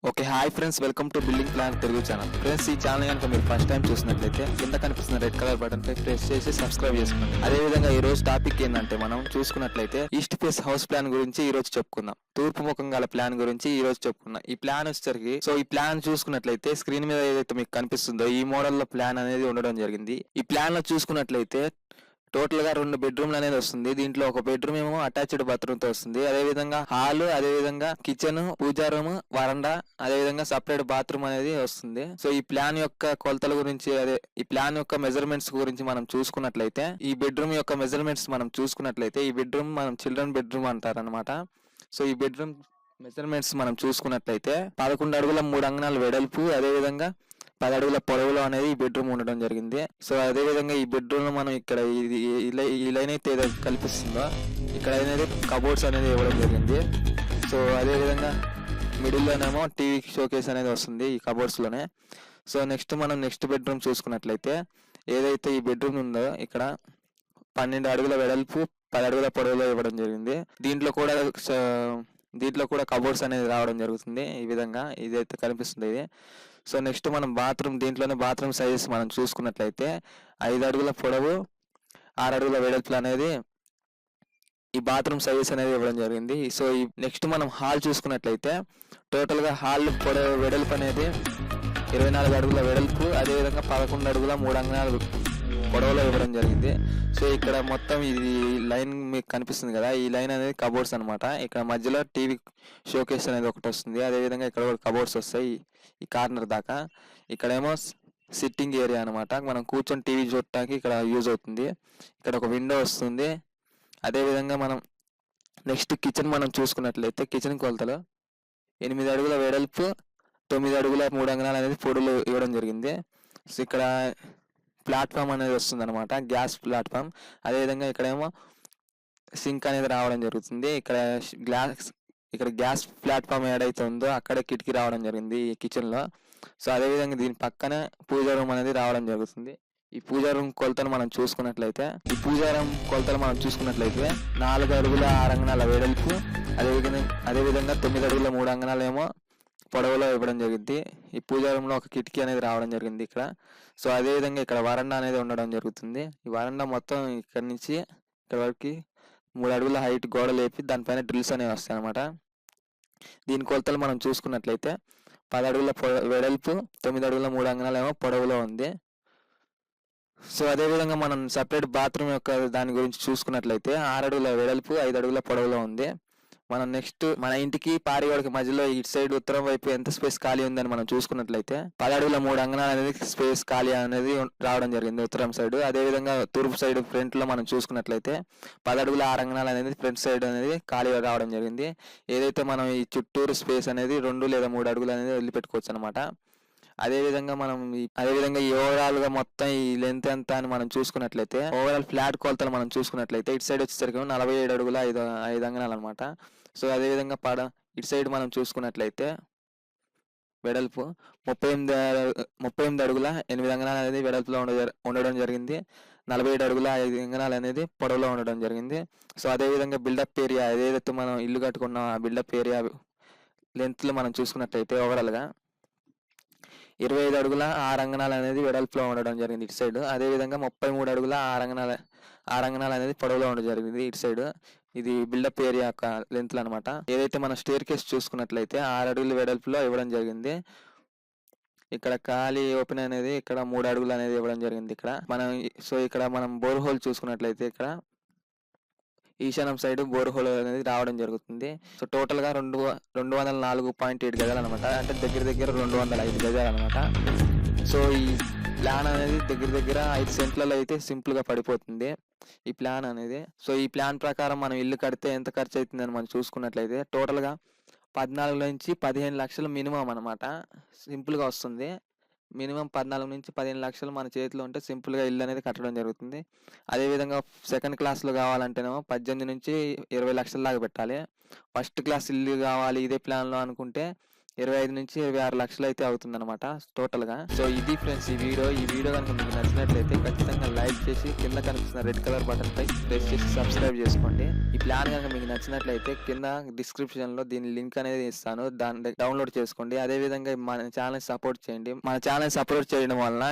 Okay, hi friends, welcome to building plan Telugu channel. Friends, ఈ channel కనుక మీరు first time చూసినట్లయితే కింద కనిపిస్తున్న రెడ్ కలర్ బటన్ పై ప్రెస్ చేసి సబ్స్క్రైబ్ చేసుకోండి. అదే విధంగా ఈ రోజు టాపిక్ ఏంటంటే మనం చూసుకున్నట్లయితే ఈస్ట్ ఫేస్ హౌస్ ప్లాన్ గురించి ఈ రోజు చెప్పుకుందాం. తూర్పు ముఖం గల ప్లాన్ గురించి ఈ రోజు చెప్పుకుందాం. ఈ ప్లాన్ వచ్చేసరికి ఈ ప్లాన్ చూసుకున్నట్లయితే స్క్రీన్ మీద ఏదైతే మీకు కనిపిస్తుందో ఈ మోడల్ లో ప్లాన్ అనేది ఉండడం జరిగింది. ఈ ప్లాన్ లో చూసుకున్నట్లయితే టోటల్ గా 2 బెడ్రూమ్లు అనేది వస్తుంది. దీంట్లో ఒక బెడ్రూమ్ ఏమో అటాచ్డ్ బాత్రూమ్ తో వస్తుంది. అదే విధంగా హాల్, అదే విధంగా కిచెన్, పూజా రూమ్, వరండా, అదే విధంగా సపరేట్ బాత్రూమ్ అనేది వస్తుంది. సో ఈ ప్లాన్ యొక్క కొలతల గురించి, ఈ ప్లాన్ యొక్క మెజర్మెంట్స్ గురించి మనం చూసుకున్నట్లయితే, ఈ బెడ్రూమ్ యొక్క మెజర్మెంట్స్ మనం చూసుకున్నట్లయితే, ఈ బెడ్రూమ్ మనం చిల్డ్రన్ బెడ్రూమ్ అంటారు అనమాట. సో ఈ బెడ్రూమ్ మెజర్మెంట్స్ మనం చూసుకున్నట్లయితే 11 అడుగుల 3 అంగుళాల వెడల్పు, అదే విధంగా 10 అడుగుల పొడవులో అనేది ఈ బెడ్రూమ్ ఉండడం జరిగింది. సో అదే విధంగా ఈ బెడ్రూమ్ లో మనం ఇక్కడ ఈ లైన్ అయితే ఏదైతే కల్పిస్తుందో ఇక్కడ అనేది కబోర్డ్స్ అనేది ఇవ్వడం జరిగింది. సో అదే విధంగా మిడిల్ లోనేమో టీవీ షోకేస్ అనేది వస్తుంది ఈ కబోర్డ్స్ లోనే. సో నెక్స్ట్ బెడ్రూమ్ చూసుకున్నట్లయితే ఏదైతే ఈ బెడ్రూమ్ ఉందో ఇక్కడ 12 అడుగుల వెడల్పు, 10 అడుగుల పొడవులో ఇవ్వడం జరిగింది. దీంట్లో కూడా కబోర్డ్స్ అనేది రావడం జరుగుతుంది. ఈ విధంగా ఇదైతే కనిపిస్తుంది ఇది. సో నెక్స్ట్ మనం దీంట్లోనే బాత్రూమ్ సైజెస్ మనం చూసుకున్నట్లయితే 5 అడుగుల పొడవు, 6 అడుగుల వెడల్పులు అనేది ఈ బాత్రూమ్ సైజెస్ అనేది ఇవ్వడం జరిగింది. సో ఈ నెక్స్ట్ మనం హాల్ చూసుకున్నట్లయితే టోటల్ గా హాల్ వెడల్పు అనేది 24 అడుగుల వెడల్పు, అదేవిధంగా 11 అడుగుల 3 అంగుళాలు పొడవులో ఇవ్వడం జరిగింది. సో ఇక్కడ మొత్తం ఇది లైన్ మీకు కనిపిస్తుంది కదా, ఈ లైన్ అనేది కబోర్డ్స్ అనమాట. ఇక్కడ మధ్యలో టీవీ షోకేస్ అనేది ఒకటి వస్తుంది. అదేవిధంగా ఇక్కడ కూడా కబోర్డ్స్ వస్తాయి ఈ కార్నర్ దాకా. ఇక్కడేమో సిట్టింగ్ ఏరియా అనమాట, మనం కూర్చొని టీవీ చూడటానికి ఇక్కడ యూజ్ అవుతుంది. ఇక్కడ ఒక విండో వస్తుంది. అదేవిధంగా మనం నెక్స్ట్ కిచెన్ మనం చూసుకున్నట్లయితే కిచెన్ కొలతలు 8 అడుగుల వెడల్పు, 9 అడుగుల 3 అంగుళాలు అనేది పొడులు ఇవ్వడం జరిగింది. సో ఇక్కడ ప్లాట్ఫామ్ అనేది వస్తుంది అనమాట, గ్యాస్ ప్లాట్ఫామ్. అదేవిధంగా ఇక్కడేమో సింక్ అనేది రావడం జరుగుతుంది. ఇక్కడ గ్యాస్ ప్లాట్ఫామ్ ఏదైతే ఉందో అక్కడ కిటికీ రావడం జరిగింది ఈ కిచెన్ లో. సో అదేవిధంగా దీని పక్కనే పూజా రూమ్ అనేది రావడం జరుగుతుంది. ఈ పూజా రూమ్ కొలతలు మనం చూసుకున్నట్లయితే 4 అడుగుల 6 అంగుళాల వెడల్పు, అదేవిధంగా 9 అడుగుల 3 అంగుళాలు ఏమో పొడవులో ఇవ్వడం జరిగింది. ఈ పూజా రూమ్ లో ఒక కిటికీ అనేది రావడం జరిగింది ఇక్కడ. సో అదే విధంగా ఇక్కడ వరండా అనేది ఉండడం జరుగుతుంది. ఈ వరండా మొత్తం ఇక్కడ నుంచి ఇక్కడ వరకు 3 అడుగుల హైట్ గోడ లేపి దానిపైన డ్రిల్స్ అనేవి వస్తాయి అనమాట. దీని కొలతలు మనం చూసుకున్నట్లయితే 10 అడుగుల వెడల్పు, 9 అడుగుల 3 అంగుళాలు ఏమో పొడవులో ఉంది. సో అదే విధంగా మనం సపరేట్ బాత్రూమ్ యొక్క దాని గురించి చూసుకున్నట్లయితే 6 అడుగుల వెడల్పు, 5 అడుగుల పొడవులో ఉంది. మనం నెక్స్ట్ మన ఇంటికి పారివాడికి మధ్యలో ఇటు సైడ్ ఉత్తరం వైపు ఎంత స్పేస్ ఖాళీ ఉందని మనం చూసుకున్నట్లయితే 10 అడుగుల 3 అంగుళాలు అనేది స్పేస్ ఖాళీ అనేది రావడం జరిగింది ఉత్తరం సైడ్. అదే విధంగా తూర్పు సైడ్ ఫ్రంట్ లో మనం చూసుకున్నట్లయితే 10 అడుగుల 6 అంగుళాలు అనేది ఫ్రంట్ సైడ్ అనేది ఖాళీ రావడం జరిగింది. ఏదైతే మనం ఈ చుట్టూరు స్పేస్ అనేది 2 లేదా 3 అడుగులు అనేది వదిలిపెట్టుకోవచ్చు అనమాట. అదేవిధంగా ఈ ఓవరాల్ గా మొత్తం ఈ లెంత్ ఎంత అని మనం చూసుకున్నట్లయితే, ఓవరాల్ ఫ్లాట్ కొలతలు మనం చూసుకున్నట్లయితే ఇటు సైడ్ వచ్చేసరికి 47 అడుగుల 5 అంగుళాలు అనమాట. సో అదే విధంగా ఇటు సైడ్ మనం చూసుకున్నట్లయితే వెడల్పు 38 అడుగుల 8 అంగుళాలు అనేది వెడల్పులో ఉండడం జరిగింది. 47 అడుగుల 5 అంగుళాలు అనేది పొడవులో ఉండడం జరిగింది. సో అదే విధంగా బిల్డప్ ఏరియా ఏదైతే మనం ఇల్లు కట్టుకున్నాం ఆ బిల్డప్ ఏరియా లెంత్ లో మనం చూసుకున్నట్లయితే ఓవరాల్ గా 25 అడుగుల 6 అంగుళాలు అనేది వెడల్పులో ఉండడం జరిగింది ఇటు సైడ్. అదే విధంగా 33 అడుగుల 6 అంగుళాలు అనేది పొడవులో ఉండడం జరిగింది ఇటు సైడ్. ఇది బిల్డప్ ఏరియా యొక్క లెంత్ అనమాట. ఏదైతే మన స్టేర్ కేస్ చూసుకున్నట్లయితే 6 అడుగుల వెడల్పులో ఇవ్వడం జరిగింది. ఇక్కడ ఖాళీ ఓపెన్ అనేది ఇక్కడ 3 అడుగులు అనేది ఇవ్వడం జరిగింది ఇక్కడ మనం బోర్ హోల్ చూసుకున్నట్లయితే ఇక్కడ ఈశాన్యం సైడ్ బోర్ హోల్ అనేది రావడం జరుగుతుంది. సో టోటల్ గా 204.7 గజాలు అనమాట, అంటే దగ్గర 205 గజాలు అనమాట. సో ఈ ప్లాన్ అనేది దగ్గర 5 సెంట్లలో అయితే సింపుల్ గా పడిపోతుంది ఈ ప్లాన్ అనేది. సో ఈ ప్లాన్ ప్రకారం మనం ఇల్లు కడితే ఎంత ఖర్చు అవుతుందని మనం చూసుకున్నట్లయితే టోటల్ గా 14 నుంచి 15 లక్షలు మినిమం అనమాట, సింపుల్ గా వస్తుంది. మినిమం 14 నుంచి 15 లక్షలు మన చేతిలో ఉంటే సింపుల్ గా ఇల్లు అనేది కట్టడం జరుగుతుంది. అదే విధంగా సెకండ్ క్లాస్ లో కావాలంటేనేమో 18 నుంచి 20 లక్షల దాకా పెట్టాలి. ఫస్ట్ క్లాస్ ఇల్లు కావాలి ఇదే ప్లాన్ లో అనుకుంటే 25-26 లక్షలు అయితే అవుతుందన్నమాట టోటల్‌గా. సో ఇది ఫ్రెండ్స్ ఈ వీడియో గనుక మీకు నచ్చినట్లయితే ఖచ్చితంగా లైక్ చేసి కింద కనిపిస్తున్న రెడ్ కలర్ బటన్ పై ప్రెస్ చేసి సబ్స్క్రైబ్ చేసుకోండి. ఈ ప్లాన్ గనుక మీకు నచ్చినట్లయితే కింద డిస్క్రిప్షన్‌లో దీని లింక్ అనేది ఇస్తాను. దాన్ని డౌన్‌లోడ్ చేసుకోండి. అదే విధంగా మన ఛానెల్‌ని సపోర్ట్ చేయండి. మన ఛానెల్‌ని సపోర్ట్ చేయడం వలన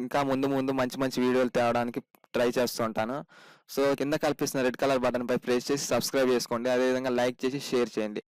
ఇంకా ముందు మంచి మంచి వీడియోలు తేవడానికి ట్రై చేస్తూ ఉంటాను. సో కింద కనిపిస్తున్న రెడ్ కలర్ బటన్ పై ప్రెస్ చేసి సబ్స్క్రైబ్ చేసుకోండి. అదే విధంగా లైక్ చేసి షేర్ చేయండి.